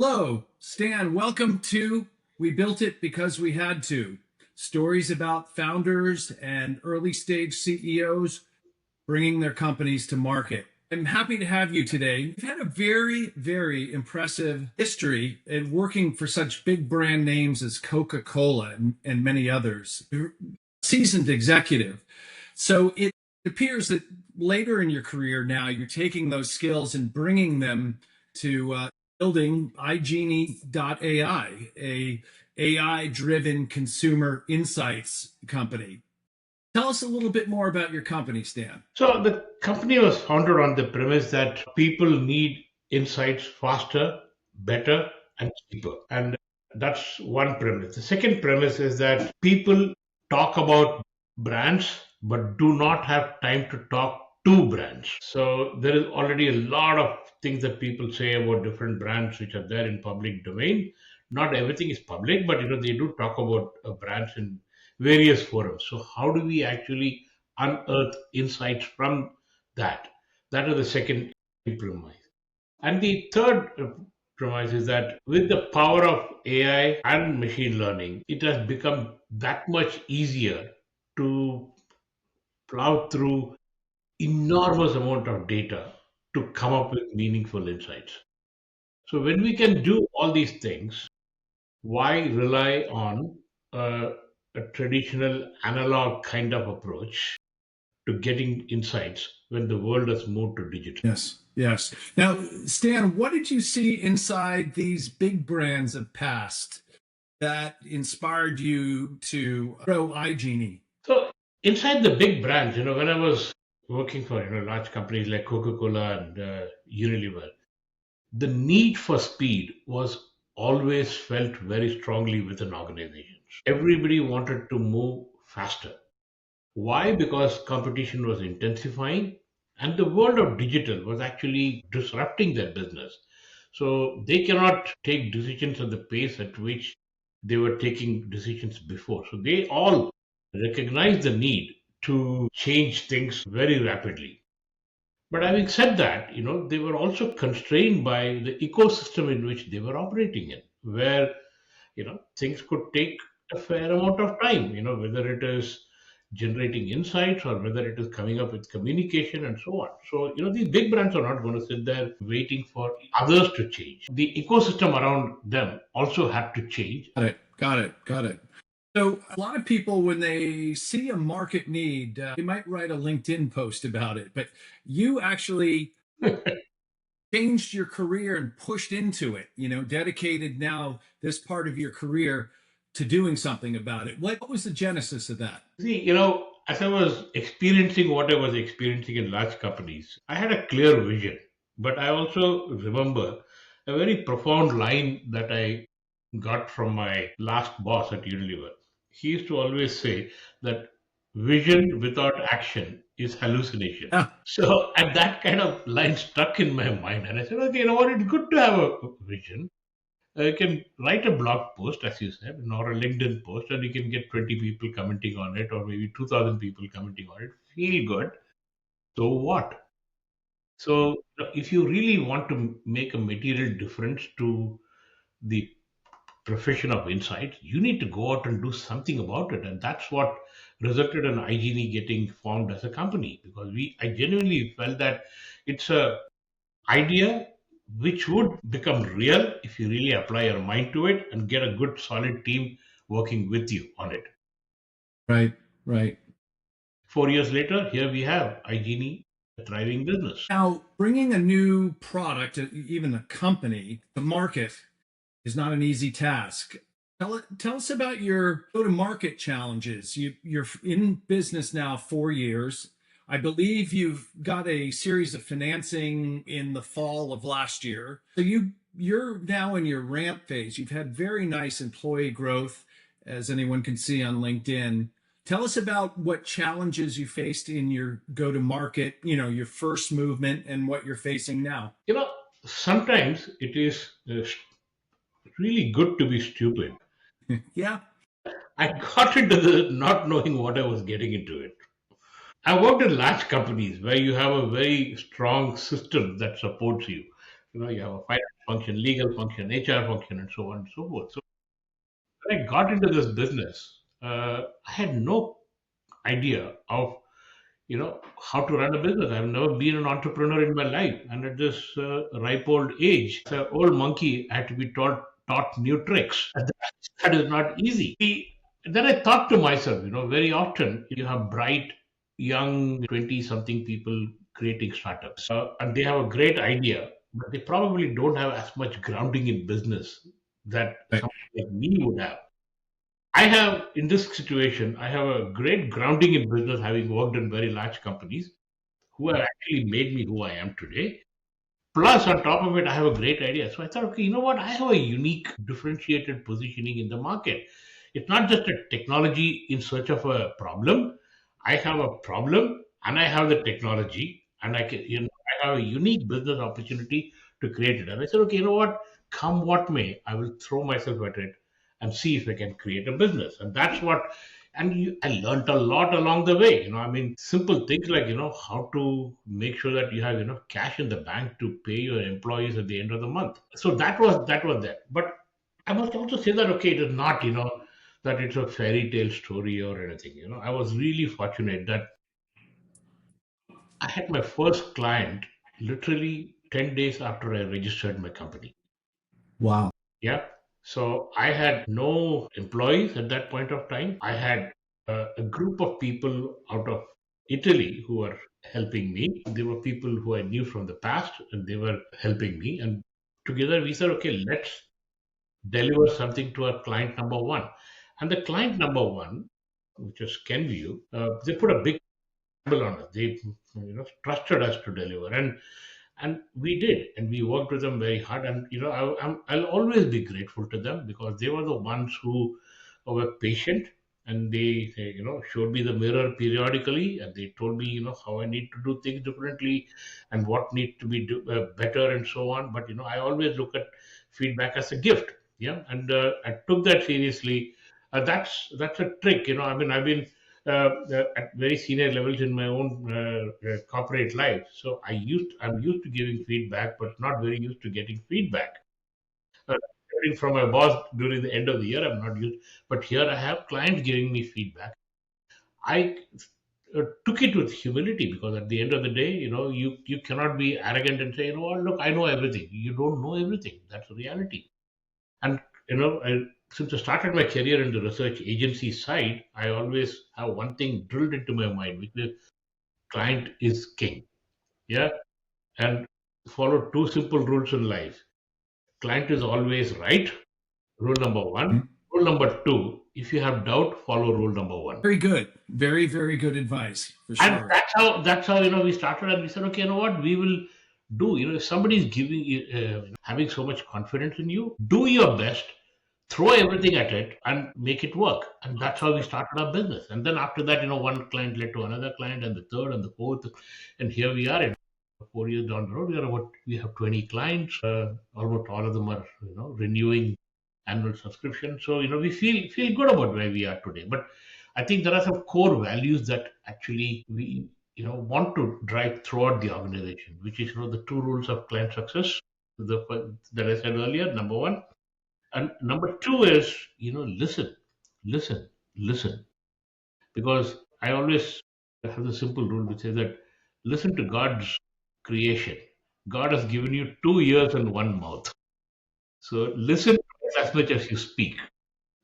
Hello, Stan. Welcome to We Built It Because We Had to. Stories about founders and early stage CEOs bringing their companies to market. I'm happy to have you today. You've had a very impressive history in working for such big brand names as Coca Cola and many others. You're a seasoned executive. So it appears that later in your career now, you're taking those skills and bringing them to building iGenie.ai, a AI-driven consumer insights company. Tell us a little bit more about your company, Stan. So the company was founded on the premise that people need insights faster, better, and cheaper. And that's one premise. The second premise is that people talk about brands but do not have time to talk to brands. So there is already a lot of things that people say about different brands which are there in public domain. Not everything is public, but they do talk about brands in various forums. So how do we actually unearth insights from that? That is the second premise. And the third premise is that with the power of AI and machine learning, it has become that much easier to plow through enormous amount of data to come up with meaningful insights. So when we can do all these things, why rely on a, a traditional analog kind of approach to getting insights when the world has moved to digital? Yes. Now, Stan, what did you see inside these big brands of past that inspired you to grow iGenie? So inside the big brands, when I was working for large companies like Coca Cola and Unilever, the need for speed was always felt very strongly within organizations. Everybody wanted to move faster. Why? Because competition was intensifying and the world of digital was actually disrupting their business. So they cannot take decisions at the pace at which they were taking decisions before. So they all recognize the need to change things very rapidly. But having said that, they were also constrained by the ecosystem in which they were operating in, where, things could take a fair amount of time, whether it is generating insights or whether it is coming up with communication and so on. So, these big brands are not going to sit there waiting for others to change. The ecosystem around them also had to change. Got it. So a lot of people, when they see a market need, they might write a LinkedIn post about it, but you actually changed your career and pushed into it, dedicated now this part of your career to doing something about it. What was the genesis of that? See, as I was experiencing what I was experiencing in large companies, I had a clear vision. But I also remember a very profound line that I got from my last boss at Unilever. He used to always say that vision without action is hallucination. Ah, So, and that kind of line stuck in my mind. And I said, okay, what? It's good to have a vision. You can write a blog post, as you said, or a LinkedIn post, and you can get 20 people commenting on it, or maybe 2,000 people commenting on it. Feel good. So what? So if you really want to make a material difference to the profession of insights, you need to go out and do something about it. And that's what resulted in iGenie getting formed as a company, because I genuinely felt that it's a idea which would become real if you really apply your mind to it and get a good solid team working with you on it. right. 4 years later, here we have iGenie, a thriving business. Now, bringing a new product, even a company, to market is not an easy task. Tell us about your go-to-market challenges. You're in business now 4 years. I believe you've got a series of financing in the fall of last year. So you're now in your ramp phase. You've had very nice employee growth, as anyone can see on LinkedIn. Tell us about what challenges you faced in your go-to-market, your first movement and what you're facing now. Sometimes it is really good to be stupid. Yeah. I got into the not knowing what I was getting into it. I worked in large companies where you have a very strong system that supports you. You have a finance function, legal function, HR function, and so on and so forth. So when I got into this business, I had no idea of how to run a business. I've never been an entrepreneur in my life, and at this ripe old age, the old monkey had to be taught new tricks. And that is not easy. Then I thought to myself, very often you have bright, young, 20 something people creating startups, and they have a great idea, but they probably don't have as much grounding in business that Right. someone like me would have. I have, in this situation, I have a great grounding in business, having worked in very large companies who have actually made me who I am today. Plus, on top of it, I have a great idea. So I thought, okay, you know what? I have a unique, differentiated positioning in the market. It's not just a technology in search of a problem. I have a problem and I have the technology, and I have a unique business opportunity to create it. And I said, okay, you know what? Come what may, I will throw myself at it and see if I can create a business. And that's what, I learned a lot along the way. Simple things like, how to make sure that you have enough cash in the bank to pay your employees at the end of the month. So that was that. But I must also say that, okay, it is not, that it's a fairy tale story or anything. I was really fortunate that I had my first client literally 10 days after I registered my company. Wow. Yeah. So I had no employees at that point of time. I had a group of people out of Italy who were helping me. They were people who I knew from the past, and they were helping me. And together we said, okay, let's deliver something to our client number one. And the client number one, which was Kenvue, they put a big gamble on us. They, trusted us to deliver, and we did, and we worked with them very hard. And I'll always be grateful to them because they were the ones who were patient, and they showed me the mirror periodically, and they told me how I need to do things differently and what need to be better and so on. But I always look at feedback as a gift. Yeah, and I took that seriously. That's a trick. I've been at very senior levels in my own corporate life. So I'm used to giving feedback, but not very used to getting feedback. Getting from my boss during the end of the year, I'm not used. But here I have clients giving me feedback. I took it with humility because at the end of the day, you cannot be arrogant and say, look, I know everything. You don't know everything. That's the reality. And since I started my career in the research agency side, I always have one thing drilled into my mind, which is client is king. Yeah, and follow two simple rules in life. Client is always right. Rule number one. Mhm. Rule number two. If you have doubt, follow rule number one. Very good. Very, very good advice for And sure. that's how we started, and we said, okay, you know what, we will do. If somebody is giving you, having so much confidence in you, do your best, throw everything at it and make it work. And that's how we started our business. And then after that, one client led to another client, and the third and the fourth, and here we are. 4 years down the road, we have 20 clients. Almost all of them are renewing annual subscription. So we feel good about where we are today. But I think there are some core values that actually we want to drive throughout the organization, which is the two rules of client success. That I said earlier. Number one, and number two is, listen, listen, listen. Because I always have the simple rule which says that listen to God's creation. God has given you 2 ears and one mouth. So listen as much as you speak.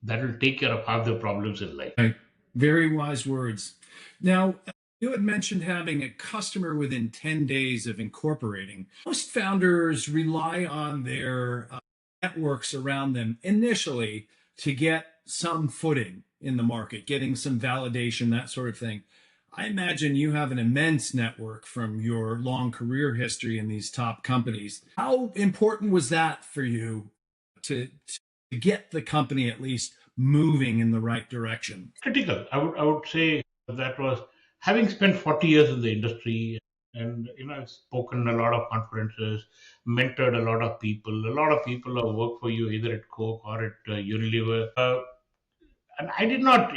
That will take care of half the problems in life. Right. Very wise words. Now, you had mentioned having a customer within 10 days of incorporating. Most founders rely on their networks around them initially to get some footing in the market, getting some validation, that sort of thing. I imagine you have an immense network from your long career history in these top companies. How important was that for you to get the company at least moving in the right direction? Critical. I would say that was having spent 40 years in the industry, and I've spoken a lot of conferences, mentored a lot of people. A lot of people have worked for you either at Coke or at Unilever. And I did not,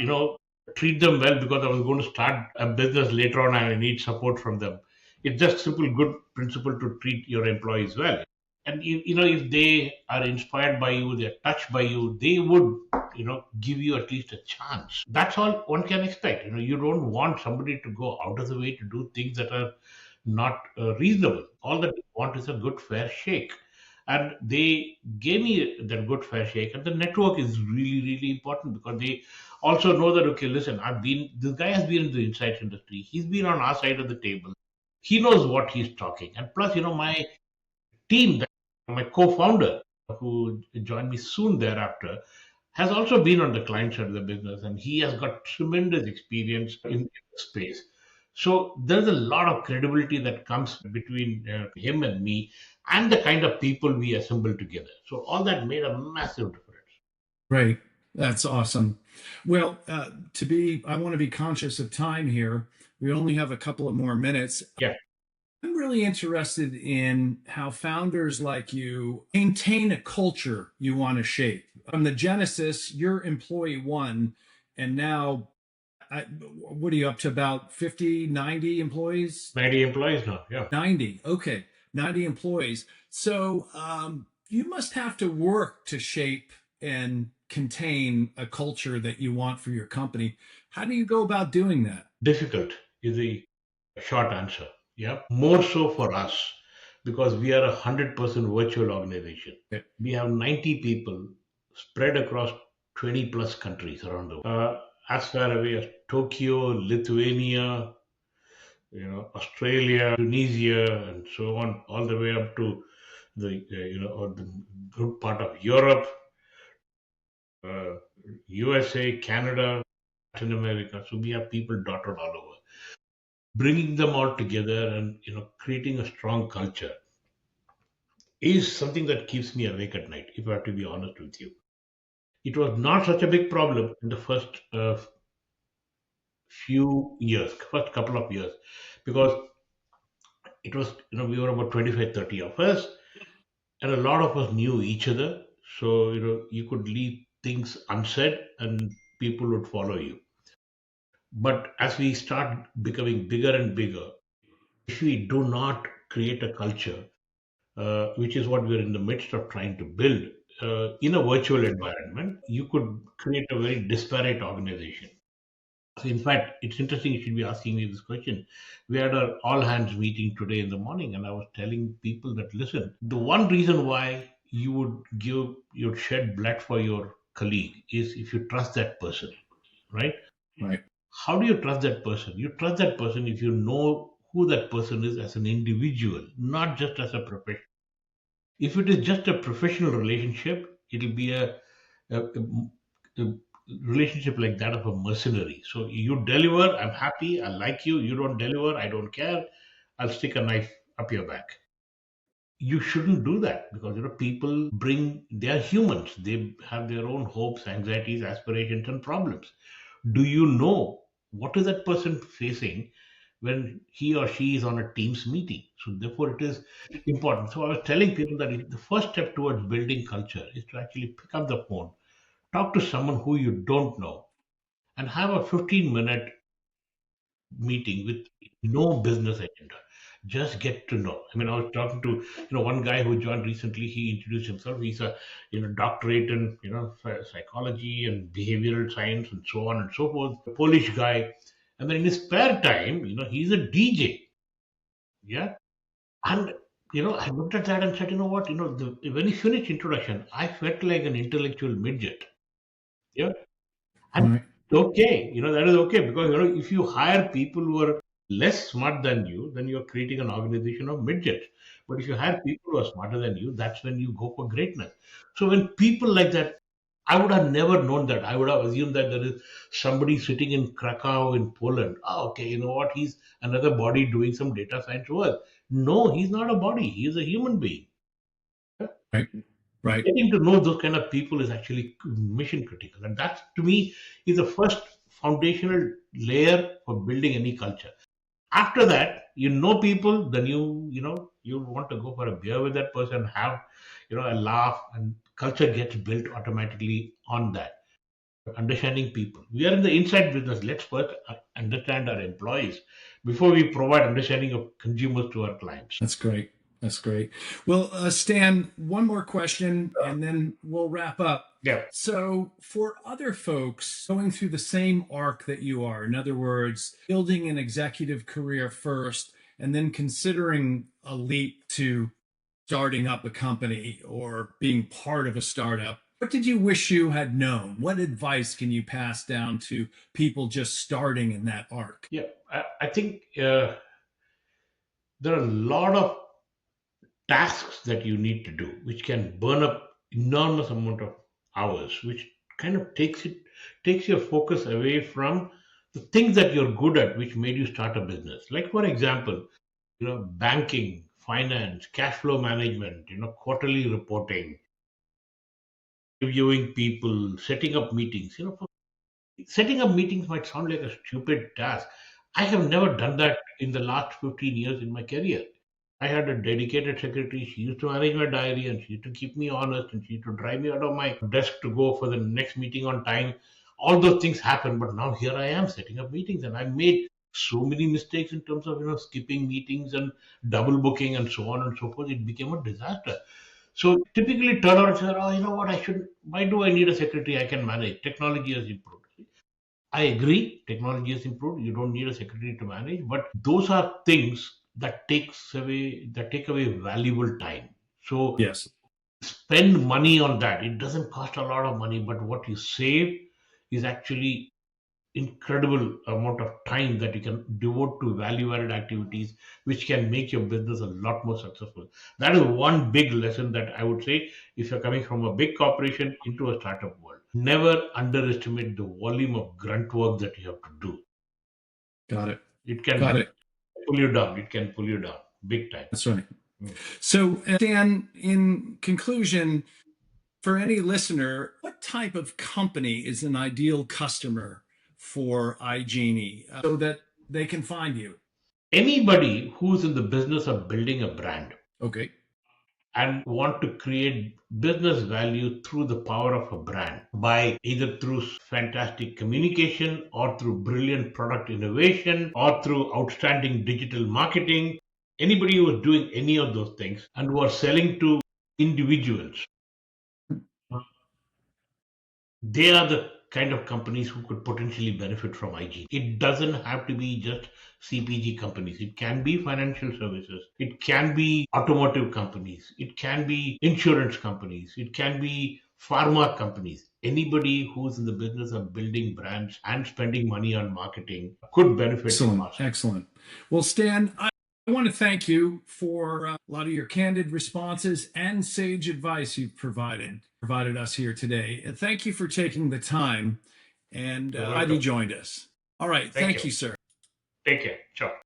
treat them well because I was going to start a business later on and I need support from them. It's just simple good principle to treat your employees well. And if they are inspired by you, they're touched by you, they would give you at least a chance. That's all one can expect. You don't want somebody to go out of the way to do things that are not reasonable. All that they want is a good fair shake, and they gave me that good fair shake. And the network is really really important, because they also know that, okay, listen, this guy has been in the insights industry, he's been on our side of the table, he knows what he's talking. And plus, my team, my co-founder, who joined me soon thereafter, has also been on the client side of the business, and he has got tremendous experience in the space. So there's a lot of credibility that comes between him and me, and the kind of people we assemble together. So all that made a massive difference. Right. That's awesome. Well, I want to be conscious of time here. We only have a couple of more minutes. Yeah, I'm really interested in how founders like you maintain a culture you want to shape. From the genesis, you're employee one, and now, what are you up to, about 50, 90 employees? 90 employees now. Yeah. 90. Okay. 90 employees. So you must have to work to shape and contain a culture that you want for your company. How do you go about doing that? Difficult is the short answer. Yeah. More so for us, because we are 100% virtual organization. Okay. We have 90 people spread across 20 plus countries around the world. As far away as Tokyo, Lithuania, Australia, Tunisia, and so on, all the way up to or the good part of Europe, uh, USA, Canada, Latin America. So we have people dotted all over. Bringing them all together and creating a strong culture is something that keeps me awake at night. If I have to be honest with you, it was not such a big problem in the first few years, first couple of years, because it was we were about 25, 30 of us, and a lot of us knew each other. So you could leave things unsaid and people would follow you. But as we start becoming bigger and bigger, if we do not create a culture, which is what we're in the midst of trying to build in a virtual environment, you could create a very disparate organization. So in fact, it's interesting you should be asking me this question. We had our all hands meeting today in the morning, and I was telling people that, listen, the one reason why you'd shed blood for your colleague is if you trust that person, right? Right. How do you trust that person? You trust that person if you know who that person is as an individual, not just as a profession. If it is just a professional relationship, it'll be a relationship like that of a mercenary. So you deliver, I'm happy, I like you. You don't deliver, I don't care. I'll stick a knife up your back. You shouldn't do that, because people they are humans. They have their own hopes, anxieties, aspirations, and problems. Do you know what is that person facing when he or she is on a Teams meeting? So therefore, it is important. So I was telling people that the first step towards building culture is to actually pick up the phone, talk to someone who you don't know, and have a 15-minute meeting with no business agenda. Just get to know. I mean, I was talking to one guy who joined recently. He introduced himself. He's a doctorate in psychology and behavioral science and so on and so forth. A Polish guy, and then in his spare time, he's a DJ. Yeah, and I looked at that and said, you know what, when he finished introduction, I felt like an intellectual midget. Yeah, and Right. okay, that is okay, because if you hire people who are less smart than you, then you're creating an organization of midgets. But if you hire people who are smarter than you, that's when you go for greatness. So when people like that, I would have never known that. I would have assumed that there is somebody sitting in Krakow in Poland. Oh, okay, you know what? He's another body doing some data science work. No, he's not a body. He is a human being. Right. Right. Getting to know those kind of people is actually mission critical, and that to me is the first foundational layer for building any culture. After that, people, then you want to go for a beer with that person, have a laugh, and culture gets built automatically on that. Understanding people, we are in the inside business. Let's first understand our employees before we provide understanding of consumers to our clients. That's great. That's great. Well, Stan, one more question and then we'll wrap up. Yeah. So, for other folks going through the same arc that you are, in other words, building an executive career first and then considering a leap to starting up a company or being part of a startup, what did you wish you had known? What advice can you pass down to people just starting in that arc? Yeah, I think there are a lot of tasks that you need to do, which can burn up enormous amount of hours, which kind of takes your focus away from the things that you're good at, which made you start a business. Like for example, banking, finance, cash flow management, quarterly reporting, reviewing people, setting up meetings. Setting up meetings might sound like a stupid task. I have never done that in the last 15 years in my career. I had a dedicated secretary. She used to manage my diary and she used to keep me honest and she used to drive me out of my desk to go for the next meeting on time. All those things happen, but now here I am setting up meetings and I made so many mistakes in terms of skipping meetings and double booking and so on and so forth. It became a disaster. So typically turn around and say, oh, you know what, I should why do I need a secretary? I can manage. Technology has improved. I agree, technology has improved. You don't need a secretary to manage, but those are things that take away valuable time. So Yes. spend money on that. It doesn't cost a lot of money, but what you save is actually incredible amount of time that you can devote to value added activities which can make your business a lot more successful. That is one big lesson that I would say if you're coming from a big corporation into a startup world. Never underestimate the volume of grunt work that you have to do. Got it. It can Got it. pull you down. It can pull you down big time. That's right. Mm. So, Dan, in conclusion, for any listener, what type of company is an ideal customer for iGenie so that they can find you? Anybody who's in the business of building a brand Okay. and want to create business value through the power of a brand by either through fantastic communication or through brilliant product innovation or through outstanding digital marketing. Anybody who is doing any of those things and who are selling to individuals, they are the kind of companies who could potentially benefit from IG. It doesn't have to be just CPG companies. It can be financial services. It can be automotive companies. It can be insurance companies. It can be pharma companies. Anybody who's in the business of building brands and spending money on marketing could benefit from Excellent. us. Excellent. Well, Stan, I want to thank you for a lot of your candid responses and sage advice you've provided us here today. And thank you for taking the time and You're glad you welcome. joined us. All right. Thank Thank you. you, sir. Take care. Ciao.